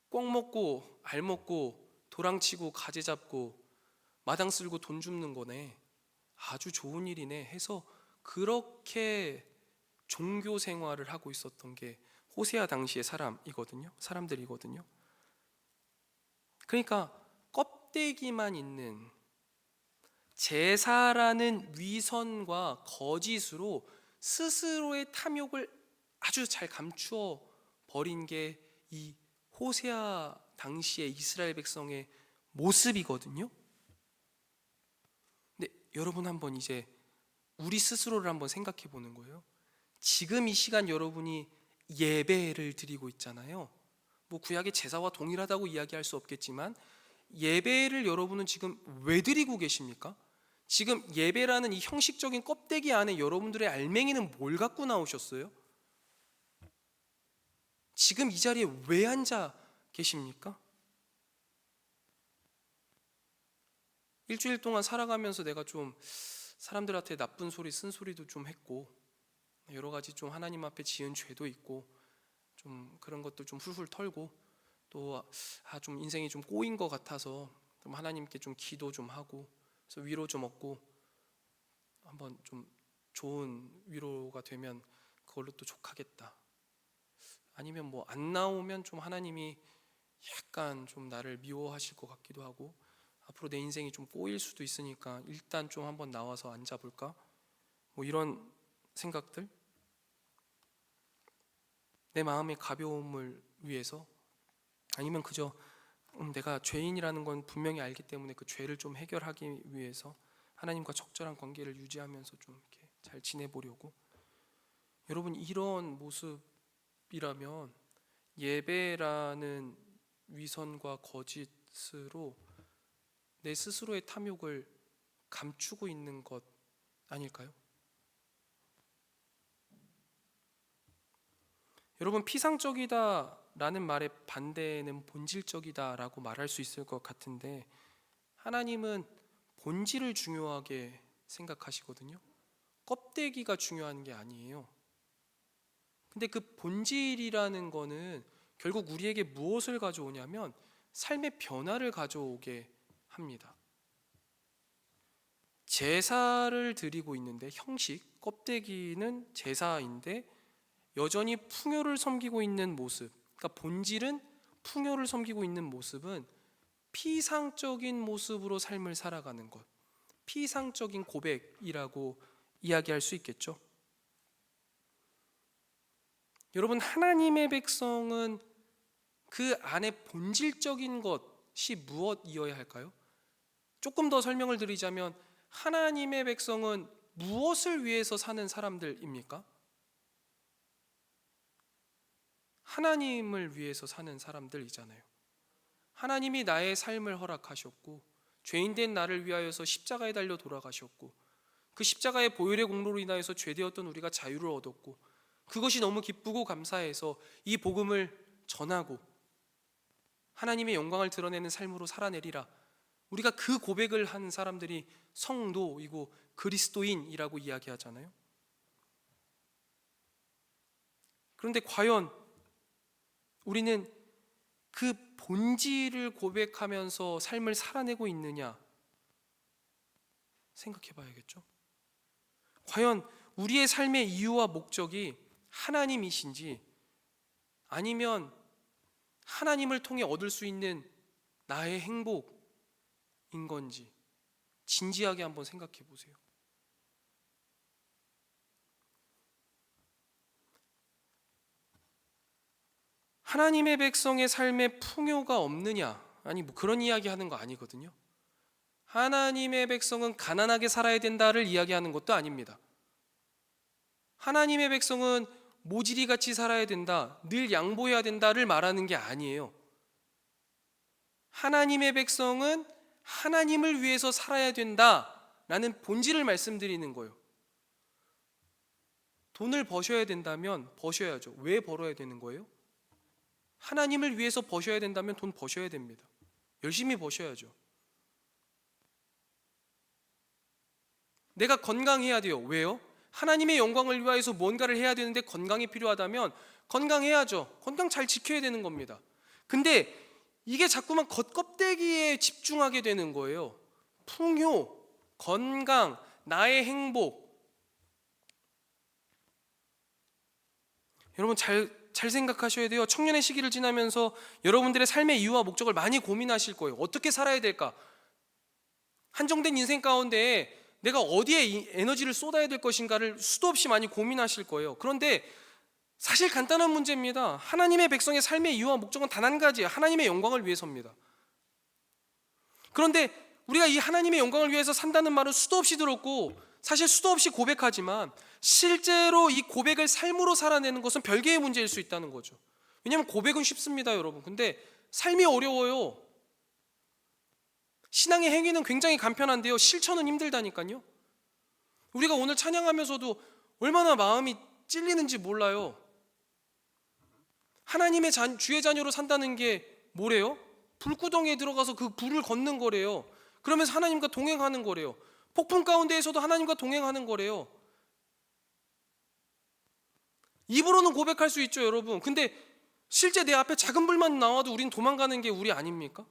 꿩 먹고 알 먹고 도랑치고 가재 잡고 마당 쓸고 돈 줍는 거네. 아주 좋은 일이네 해서 그렇게 종교 생활을 하고 있었던 게 호세아 당시의 사람들이거든요. 그러니까 껍데기만 있는 제사라는 위선과 거짓으로 스스로의 탐욕을 아주 잘 감추어 버린 게 이 호세아 당시의 이스라엘 백성의 모습이거든요. 근데 여러분 한번 이제 우리 스스로를 한번 생각해 보는 거예요. 지금 이 시간 여러분이 예배를 드리고 있잖아요. 뭐 구약의 제사와 동일하다고 이야기할 수 없겠지만 예배를 여러분은 지금 왜 드리고 계십니까? 지금 예배라는 이 형식적인 껍데기 안에 여러분들의 알맹이는 뭘 갖고 나오셨어요? 지금 이 자리에 왜 앉아 계십니까? 일주일 동안 살아가면서 내가 좀 사람들한테 나쁜 소리, 쓴소리도 좀 했고 여러 가지 좀 하나님 앞에 지은 죄도 있고 좀 그런 것도 좀 훌훌 털고 또 좀 인생이 좀 꼬인 것 같아서 좀 하나님께 좀 기도 좀 하고 그래서 위로 좀 얻고 한번 좀 좋은 위로가 되면 그걸로 또 족하겠다. 아니면 뭐 안 나오면 좀 하나님이 약간 좀 나를 미워하실 것 같기도 하고 앞으로 내 인생이 좀 꼬일 수도 있으니까 일단 좀 한번 나와서 앉아볼까? 뭐 이런 생각들, 내 마음의 가벼움을 위해서 아니면 그저 내가 죄인이라는 건 분명히 알기 때문에 그 죄를 좀 해결하기 위해서 하나님과 적절한 관계를 유지하면서 좀 이렇게 잘 지내보려고. 여러분 이런 모습이라면 예배라는 위선과 거짓으로 내 스스로의 탐욕을 감추고 있는 것 아닐까요? 여러분 피상적이다라는 말의 반대는 본질적이다라고 말할 수 있을 것 같은데 하나님은 본질을 중요하게 생각하시거든요. 껍데기가 중요한 게 아니에요. 근데 그 본질이라는 거는 결국 우리에게 무엇을 가져오냐면 삶의 변화를 가져오게 합니다. 제사를 드리고 있는데 형식, 껍데기는 제사인데 여전히 풍요를 섬기고 있는 모습, 그러니까 본질은 풍요를 섬기고 있는 모습은 피상적인 모습으로 삶을 살아가는 것, 피상적인 고백이라고 이야기할 수 있겠죠. 여러분 하나님의 백성은 그 안에 본질적인 것이 무엇이어야 할까요? 조금 더 설명을 드리자면 하나님의 백성은 무엇을 위해서 사는 사람들입니까? 하나님을 위해서 사는 사람들이잖아요. 하나님이 나의 삶을 허락하셨고 죄인된 나를 위하여서 십자가에 달려 돌아가셨고 그 십자가의 보혈의 공로로 인하여서 죄되었던 우리가 자유를 얻었고 그것이 너무 기쁘고 감사해서 이 복음을 전하고 하나님의 영광을 드러내는 삶으로 살아내리라. 우리가 그 고백을 한 사람들이 성도이고 그리스도인이라고 이야기하잖아요. 그런데 과연 우리는 그 본질을 고백하면서 삶을 살아내고 있느냐 생각해 봐야겠죠. 과연 우리의 삶의 이유와 목적이 하나님이신지 아니면 하나님을 통해 얻을 수 있는 나의 행복인 건지 진지하게 한번 생각해 보세요. 하나님의 백성의 삶에 풍요가 없느냐? 아니 뭐 그런 이야기 하는 거 아니거든요. 하나님의 백성은 가난하게 살아야 된다를 이야기하는 것도 아닙니다. 하나님의 백성은 모질이 같이 살아야 된다, 늘 양보해야 된다를 말하는 게 아니에요. 하나님의 백성은 하나님을 위해서 살아야 된다라는 본질을 말씀드리는 거예요. 돈을 버셔야 된다면 버셔야죠. 왜 벌어야 되는 거예요? 하나님을 위해서 버셔야 된다면 돈 버셔야 됩니다. 열심히 버셔야죠. 내가 건강해야 돼요. 왜요? 하나님의 영광을 위하여서 뭔가를 해야 되는데 건강이 필요하다면 건강해야죠. 건강 잘 지켜야 되는 겁니다. 근데 이게 자꾸만 겉껍데기에 집중하게 되는 거예요. 풍요, 건강, 나의 행복. 여러분 잘 생각하셔야 돼요. 청년의 시기를 지나면서 여러분들의 삶의 이유와 목적을 많이 고민하실 거예요. 어떻게 살아야 될까? 한정된 인생 가운데 내가 어디에 이 에너지를 쏟아야 될 것인가를 수도 없이 많이 고민하실 거예요. 그런데 사실 간단한 문제입니다. 하나님의 백성의 삶의 이유와 목적은 단 한 가지예요. 하나님의 영광을 위해서입니다. 그런데 우리가 이 하나님의 영광을 위해서 산다는 말은 수도 없이 들었고 사실 수도 없이 고백하지만 실제로 이 고백을 삶으로 살아내는 것은 별개의 문제일 수 있다는 거죠. 왜냐하면 고백은 쉽습니다, 여러분. 근데 삶이 어려워요. 신앙의 행위는 굉장히 간편한데요, 실천은 힘들다니까요. 우리가 오늘 찬양하면서도 얼마나 마음이 찔리는지 몰라요. 하나님의 주의 자녀로 산다는 게 뭐래요? 불구덩이에 들어가서 그 불을 걷는 거래요. 그러면서 하나님과 동행하는 거래요. 폭풍 가운데에서도 하나님과 동행하는 거래요. 입으로는 고백할 수 있죠, 여러분. 근데 실제 내 앞에 작은 불만 나와도 우린 도망가는 게 우리 아닙니까?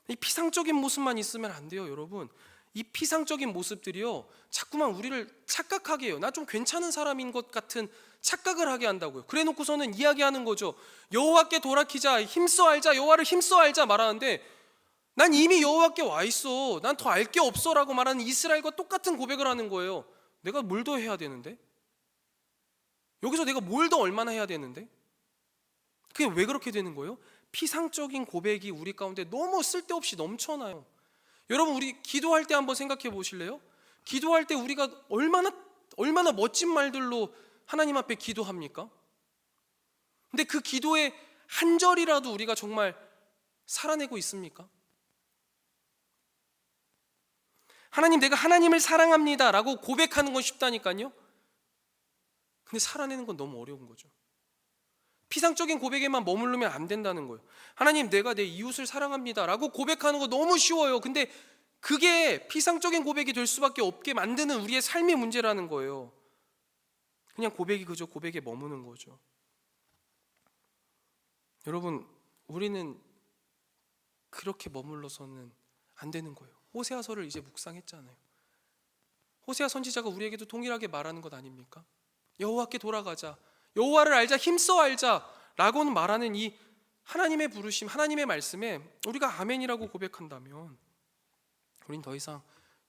이 피상적인 모습만 있으면 안 돼요, 여러분. 이 피상적인 모습들이요, 자꾸만 우리를 착각하게 해요. 나 좀 괜찮은 사람인 것 같은 착각을 하게 한다고요. 그래 놓고서는 이야기하는 거죠. 여호와께 돌아키자, 힘써 알자, 여호와를 힘써 알자 말하는데 난 이미 여호와께 와 있어, 난 더 알 게 없어 라고 말하는 이스라엘과 똑같은 고백을 하는 거예요. 내가 뭘 더 해야 되는데? 여기서 내가 뭘 더 얼마나 해야 되는데? 그게 왜 그렇게 되는 거예요? 피상적인 고백이 우리 가운데 너무 쓸데없이 넘쳐나요. 여러분, 우리 기도할 때 한번 생각해 보실래요? 기도할 때 우리가 얼마나 멋진 말들로 하나님 앞에 기도합니까? 근데 그 기도의 한 절이라도 우리가 정말 살아내고 있습니까? 하나님, 내가 하나님을 사랑합니다 라고 고백하는 건 쉽다니까요. 근데 살아내는 건 너무 어려운 거죠. 피상적인 고백에만 머무르면 안 된다는 거예요. 하나님, 내가 내 이웃을 사랑합니다 라고 고백하는 거 너무 쉬워요. 근데 그게 피상적인 고백이 될 수밖에 없게 만드는 우리의 삶의 문제라는 거예요. 그냥 고백이 그저 고백에 머무는 거죠. 여러분, 우리는 그렇게 머물러서는 안 되는 거예요. 호세아서를 이제 묵상했잖아요. 호세아 선지자가 우리에게도 동일하게 말하는 것 아닙니까? 여호와께 돌아가자, 여호와를 알자, 힘써 알자 라고는 말하는 이 하나님의 부르심, 하나님의 말씀에 우리가 아멘이라고 고백한다면 우린 더 이상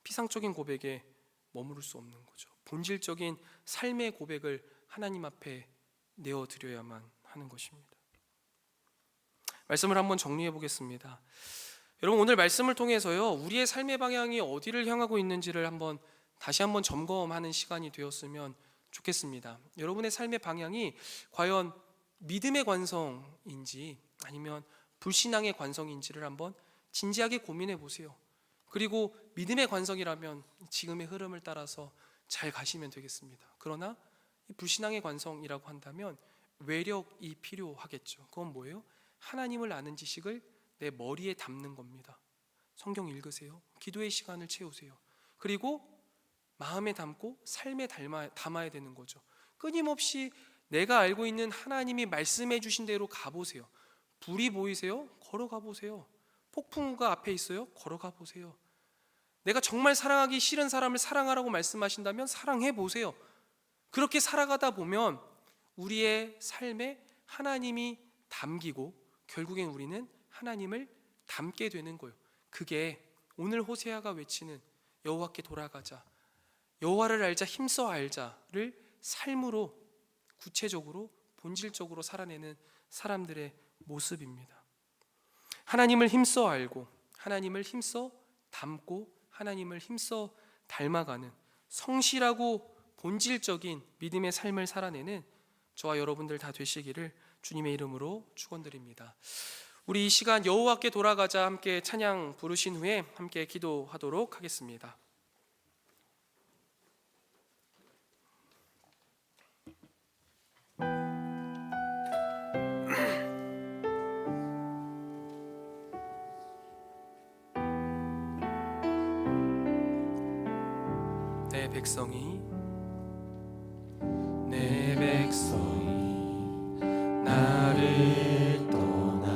피상적인 고백에 머무를 수 없는 거죠. 본질적인 삶의 고백을 하나님 앞에 내어드려야만 하는 것입니다. 말씀을 한번 정리해 보겠습니다. 여러분, 오늘 말씀을 통해서요, 우리의 삶의 방향이 어디를 향하고 있는지를 다시 한번 점검하는 시간이 되었으면 좋겠습니다. 여러분의 삶의 방향이 과연 믿음의 관성인지 아니면 불신앙의 관성인지를 한번 진지하게 고민해 보세요. 그리고 믿음의 관성이라면 지금의 흐름을 따라서 잘 가시면 되겠습니다. 그러나 이 불신앙의 관성이라고 한다면 외력이 필요하겠죠. 그건 뭐예요? 하나님을 아는 지식을 내 머리에 담는 겁니다. 성경 읽으세요. 기도의 시간을 채우세요. 그리고 마음에 담고 삶에 담아야 되는 거죠. 끊임없이 내가 알고 있는 하나님이 말씀해 주신 대로 가보세요. 불이 보이세요? 걸어가 보세요. 폭풍우가 앞에 있어요? 걸어가 보세요. 내가 정말 사랑하기 싫은 사람을 사랑하라고 말씀하신다면 사랑해 보세요. 그렇게 살아가다 보면 우리의 삶에 하나님이 담기고 결국엔 우리는 하나님을 닮게 되는 거예요. 그게 오늘 호세아가 외치는 여호와께 돌아가자, 여호와를 알자, 힘써 알자를 삶으로 구체적으로 본질적으로 살아내는 사람들의 모습입니다. 하나님을 힘써 알고 하나님을 힘써 닮고 하나님을 힘써 닮아가는 성실하고 본질적인 믿음의 삶을 살아내는 저와 여러분들 다 되시기를 주님의 이름으로 축원드립니다. 우리 이 시간 여호와께 돌아가자 함께 찬양 부르신 후에 함께 기도하도록 하겠습니다. 내 백성이 내 백성이 나를 떠나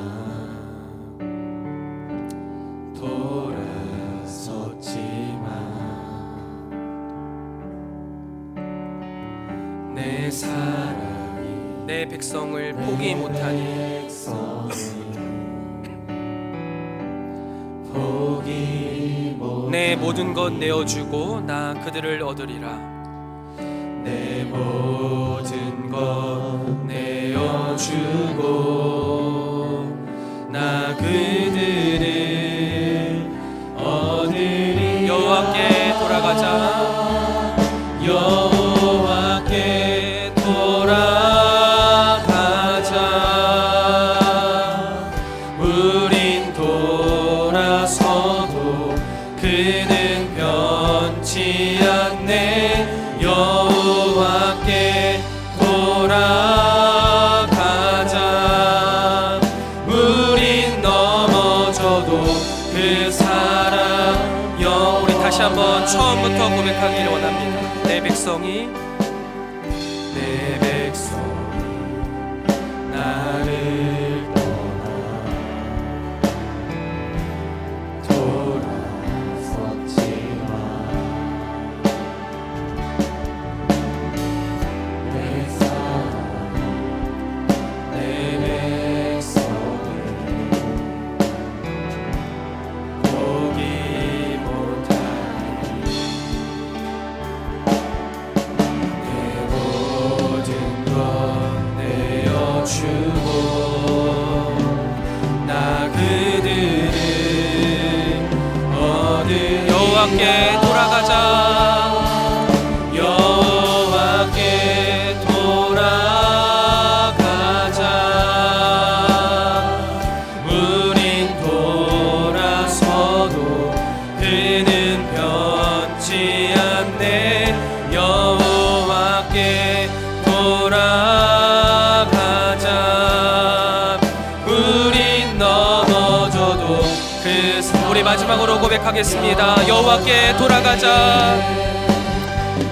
돌아섰지만 내 사랑이 내 백성을 포기 못하니 내 모든 것 내어주고 나 그들을 얻으리라. 내 모든 것 내어주고 나 그들을 얻으리라. 여호와께 돌아가자. 여호와께 돌아가자. 우린 돌아서도 그는 변치 않네. 여호와께 돌아가자. 우린 넘어져도 그 사랑 우리 다시 한번 처음부터 고백하기를 원합니다. 내 백성이 나를 여호와께 돌아가자. 여호와께 돌아가자. 우린 돌아서도 그는 변치 않네. 여호와께 돌아가자. 우린 넘어져도 우리 마지막으로 고백하겠습니다. 여호와께 돌아가자.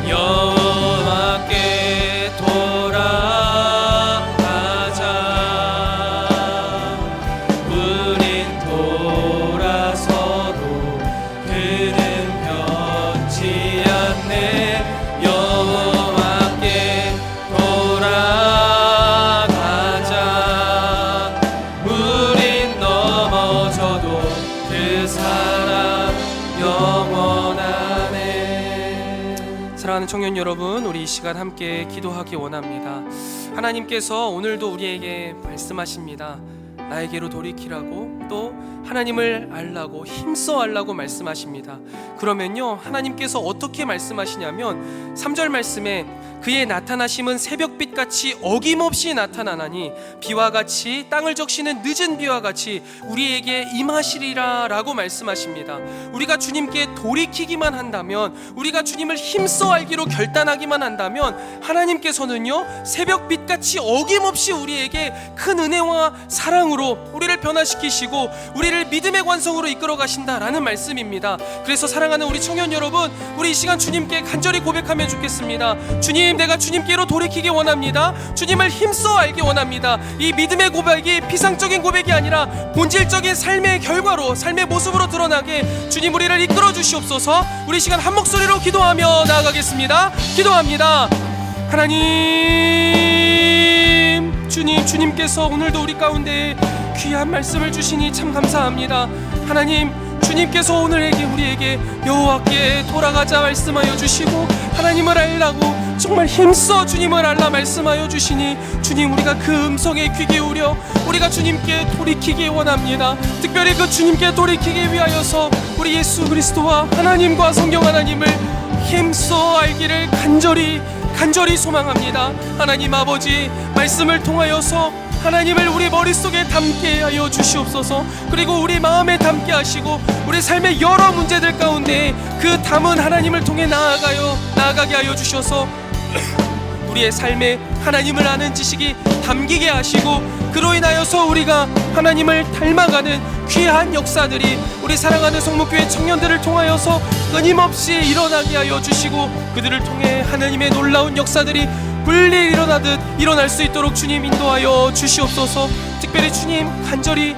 여호와께 돌아가자. 우린 돌아서도 그는 변치 않네. 여호와께 돌아가자. 우린 넘어져도 그 사랑 영원하네. 사랑하는 청년 여러분, 우리 이 시간 함께 기도하기 원합니다. 하나님께서 오늘도 우리에게 말씀하십니다. 나에게로 돌이키라고, 또 하나님을 알라고, 힘써 알라고 말씀하십니다. 그러면요, 하나님께서 어떻게 말씀하시냐면 3절 말씀에 그의 나타나심은 새벽빛같이 어김없이 나타나나니 비와 같이 땅을 적시는 늦은 비와 같이 우리에게 임하시리라 라고 말씀하십니다. 우리가 주님께 돌이키기만 한다면, 우리가 주님을 힘써 알기로 결단하기만 한다면 하나님께서는요 새벽빛같이 어김없이 우리에게 큰 은혜와 사랑으로 우리를 변화시키시고 우리를 믿음의 관성으로 이끌어 가신다라는 말씀입니다. 그래서 사랑하는 우리 청년 여러분, 우리 이 시간 주님께 간절히 고백하며 죽겠습니다. 주님, 내가 주님께로 돌이키기 원합니다. 주님을 힘써 알기 원합니다. 이 믿음의 고백이 피상적인 고백이 아니라 본질적인 삶의 결과로, 삶의 모습으로 드러나게 주님 우리를 이끌어 주시옵소서. 우리 시간 한 목소리로 기도하며 나아가겠습니다. 기도합니다. 하나님, 주님께서 오늘도 우리 가운데 귀한 말씀을 주시니 참 감사합니다. 하나님, 주님께서 오늘 우리에게 여호와께 돌아가자 말씀하여 주시고 하나님을 알라고 정말 힘써 주님을 알라 말씀하여 주시니 주님, 우리가 그 음성에 귀 기울여 우리가 주님께 돌이키기 원합니다. 특별히 그 주님께 돌이키기 위하여서 우리 예수 그리스도와 하나님과 성경 하나님을 힘써 알기를 간절히 소망합니다. 하나님 아버지, 말씀을 통하여서 하나님을 우리 머릿속에 담게 하여 주시옵소서. 그리고 우리 마음에 담게 하시고 우리 삶의 여러 문제들 가운데 그 담은 하나님을 통해 나아가게 하여 주셔서 우리의 삶에 하나님을 아는 지식이 담기게 하시고 그로 인하여서 우리가 하나님을 닮아가는 귀한 역사들이 우리 사랑하는 성목교회 청년들을 통하여서 끊임없이 일어나게 하여 주시고 그들을 통해 하나님의 놀라운 역사들이 불일 일어나듯 일어날 수 있도록 주님 인도하여 주시옵소서. 특별히 주님 간절히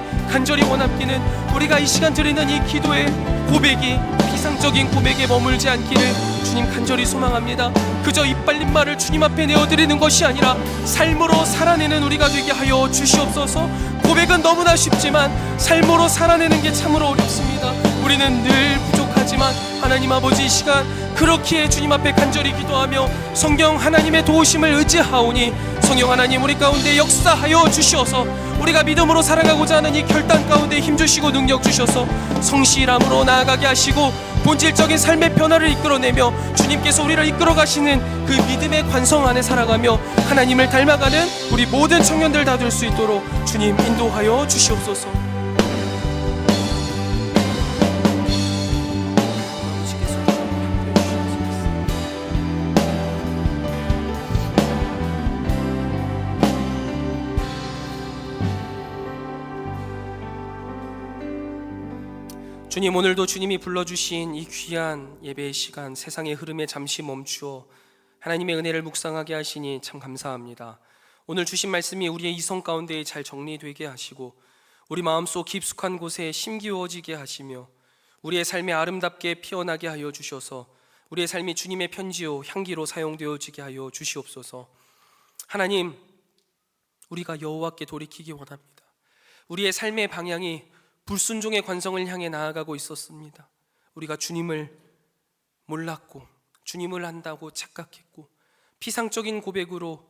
원합기는 우리가 이 시간 드리는 이 기도의 고백이 피상적인 고백에 머물지 않기를 주님 간절히 소망합니다. 그저 입발린 말을 주님 앞에 내어드리는 것이 아니라 삶으로 살아내는 우리가 되게 하여 주시옵소서. 고백은 너무나 쉽지만 삶으로 살아내는 게 참으로 어렵습니다. 우리는 늘 부족하지만 하나님 아버지 이 시간 그렇기에 주님 앞에 간절히 기도하며 성령 하나님의 도우심을 의지하오니 성령 하나님 우리 가운데 역사하여 주시어서 우리가 믿음으로 살아가고자 하는 이 결단 가운데 힘주시고 능력 주셔서 성실함으로 나아가게 하시고 본질적인 삶의 변화를 이끌어내며 주님께서 우리를 이끌어 가시는 그 믿음의 관성 안에 살아가며 하나님을 닮아가는 우리 모든 청년들 다 될 수 있도록 주님 인도하여 주시옵소서. 주님, 오늘도 주님이 불러주신 이 귀한 예배의 시간, 세상의 흐름에 잠시 멈추어 하나님의 은혜를 묵상하게 하시니 참 감사합니다. 오늘 주신 말씀이 우리의 이성 가운데 잘 정리되게 하시고 우리 마음속 깊숙한 곳에 심기워지게 하시며 우리의 삶에 아름답게 피어나게 하여 주셔서 우리의 삶이 주님의 편지요 향기로 사용되어지게 하여 주시옵소서. 하나님, 우리가 여호와께 돌이키기 원합니다. 우리의 삶의 방향이 불순종의 관성을 향해 나아가고 있었습니다. 우리가 주님을 몰랐고 주님을 안다고 착각했고 피상적인 고백으로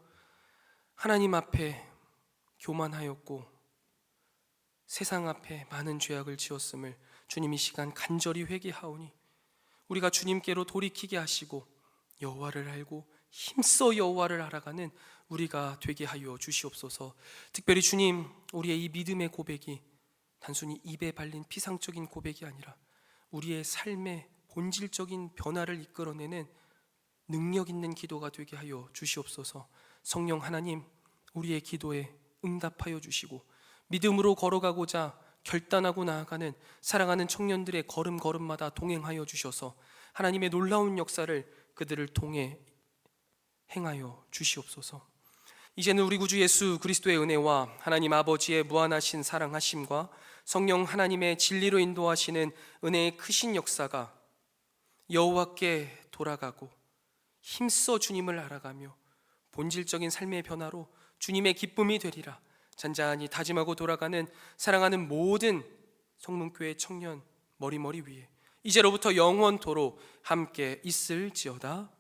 하나님 앞에 교만하였고 세상 앞에 많은 죄악을 지었음을 주님 이 시간 간절히 회개하오니 우리가 주님께로 돌이키게 하시고 여호와를 알고 힘써 여호와를 알아가는 우리가 되게 하여 주시옵소서. 특별히 주님, 우리의 이 믿음의 고백이 단순히 입에 발린 피상적인 고백이 아니라 우리의 삶의 본질적인 변화를 이끌어내는 능력 있는 기도가 되게 하여 주시옵소서. 성령 하나님, 우리의 기도에 응답하여 주시고 믿음으로 걸어가고자 결단하고 나아가는 사랑하는 청년들의 걸음걸음마다 동행하여 주셔서 하나님의 놀라운 역사를 그들을 통해 행하여 주시옵소서. 이제는 우리 구주 예수 그리스도의 은혜와 하나님 아버지의 무한하신 사랑하심과 성령 하나님의 진리로 인도하시는 은혜의 크신 역사가 여호와께 돌아가고 힘써 주님을 알아가며 본질적인 삶의 변화로 주님의 기쁨이 되리라 잔잔히 다짐하고 돌아가는 사랑하는 모든 성문교회 청년 머리머리 위에 이제로부터 영원토록 함께 있을지어다.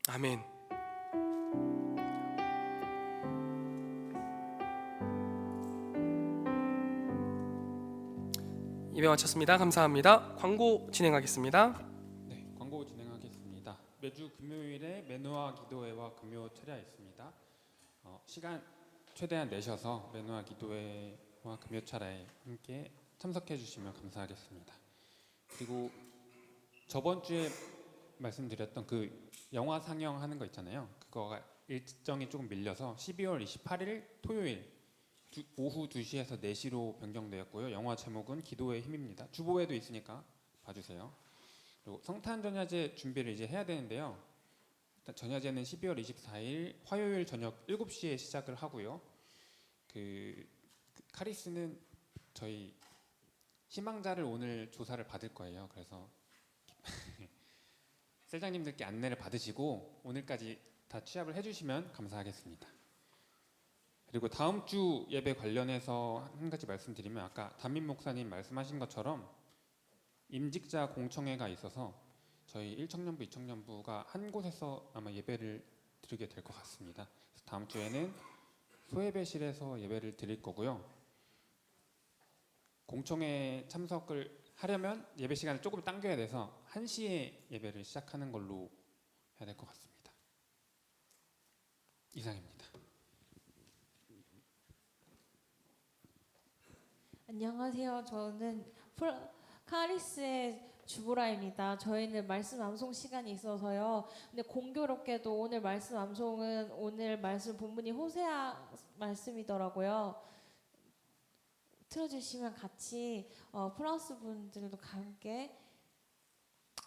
아멘. 예배 마쳤습니다. 감사합니다. 광고 진행하겠습니다. 네, 광고 진행하겠습니다. 매주 금요일에 매누아 기도회와 금요 철야 있습니다. 시간 최대한 내셔서 매누아 기도회와 금요 철야에 함께 참석해 주시면 감사하겠습니다. 그리고 저번 주에 말씀드렸던 그 영화 상영하는 거 있잖아요. 그거가 일정이 조금 밀려서 12월 28일 토요일 오후 2시에서 4시로 변경되었고요. 영화 제목은 기도의 힘입니다. 주보에도 있으니까 봐주세요. 그리고 성탄 전야제 준비를 이제 해야 되는데요. 일단 전야제는 12월 24일 화요일 저녁 7시에 시작을 하고요. 그 카리스는 저희 희망자를 오늘 조사를 받을 거예요. 그래서 셀장님들께 안내를 받으시고 오늘까지 다 취합을 해주시면 감사하겠습니다. 그리고 다음 주 예배 관련해서 한 가지 말씀드리면 아까 담임 목사님 말씀하신 것처럼 임직자 공청회가 있어서 저희 1청년부, 2청년부가 한 곳에서 아마 예배를 드리게 될 것 같습니다. 그래서 다음 주에는 소예배실에서 예배를 드릴 거고요. 공청회 참석을 하려면 예배 시간을 조금 당겨야 돼서 1시에 예배를 시작하는 걸로 해야 될 것 같습니다. 이상입니다. 안녕하세요. 저는 카리스의 주보라입니다. 저희는 말씀 암송 시간이 있어서요. 근데 공교롭게도 오늘 말씀 암송은 오늘 말씀 본문이 호세아 말씀이더라고요. 틀어주시면 같이 플러스 분들도 함께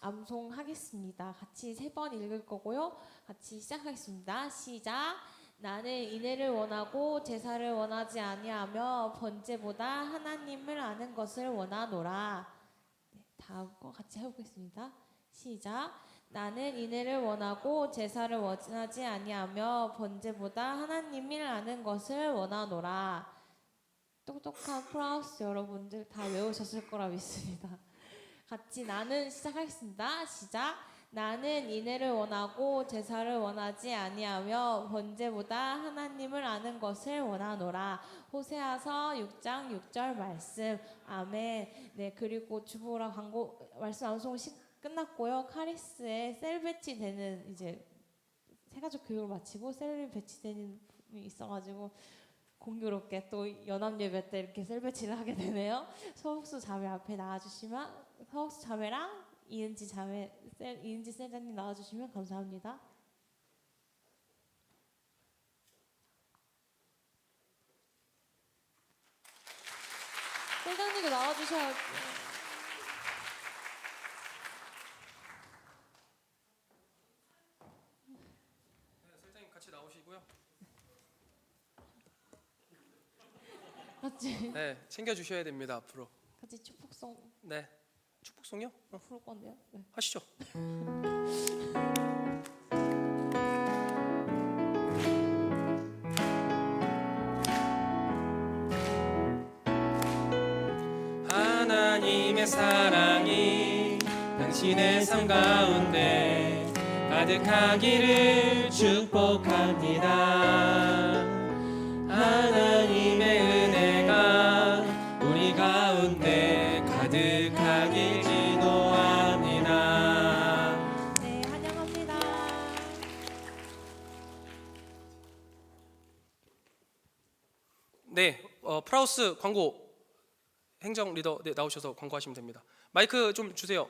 암송하겠습니다. 같이 3번 읽을 거고요. 같이 시작하겠습니다. 시작. 나는 인애를 원하고 제사를 원하지 아니하며 번제보다 하나님을 아는 것을 원하노라. 네, 다음 거 같이 해보겠습니다. 시작. 나는 인애를 원하고 제사를 원하지 아니하며 번제보다 하나님을 아는 것을 원하노라. 똑똑한 프라우스 여러분들 다 외우셨을 거라 믿습니다. 같이 나는 시작하겠습니다. 시작. 나는 인애를 원하고 제사를 원하지 아니하며 번제보다 하나님을 아는 것을 원하노라. 호세아서 6장 6절 말씀. 아멘. 네, 그리고 주보라 광고 말씀 암송 끝났고요. 카리스에 셀 배치되는 이제 새가족 교육을 마치고 셀 배치되는 분이 있어가지고 공교롭게 또 연합 예배 때 이렇게 셀 배치를 하게 되네요. 서옥수 자매 앞에 나와주시면 서옥수 자매랑 이은지 자매 이은지 셀자님 나와주시면 감사합니다. 셀자님도 나와주셔야. 설장님 같이 나오시고요. 같이 네, 챙겨 주셔야 됩니다 앞으로. 같이 축복송 네, 축복송요? 부를 건데요. 네. 하시죠. 하나님의 사랑이 당신의 삶 가운데 가득하기를 축복합니다. 하나님의 은혜가 우리 가운데 가득하길 기도합니다. 네, 환영합니다. 네, 프라우스 광고 행정 리더 나오셔서 광고하시면 됩니다. 마이크 좀 주세요.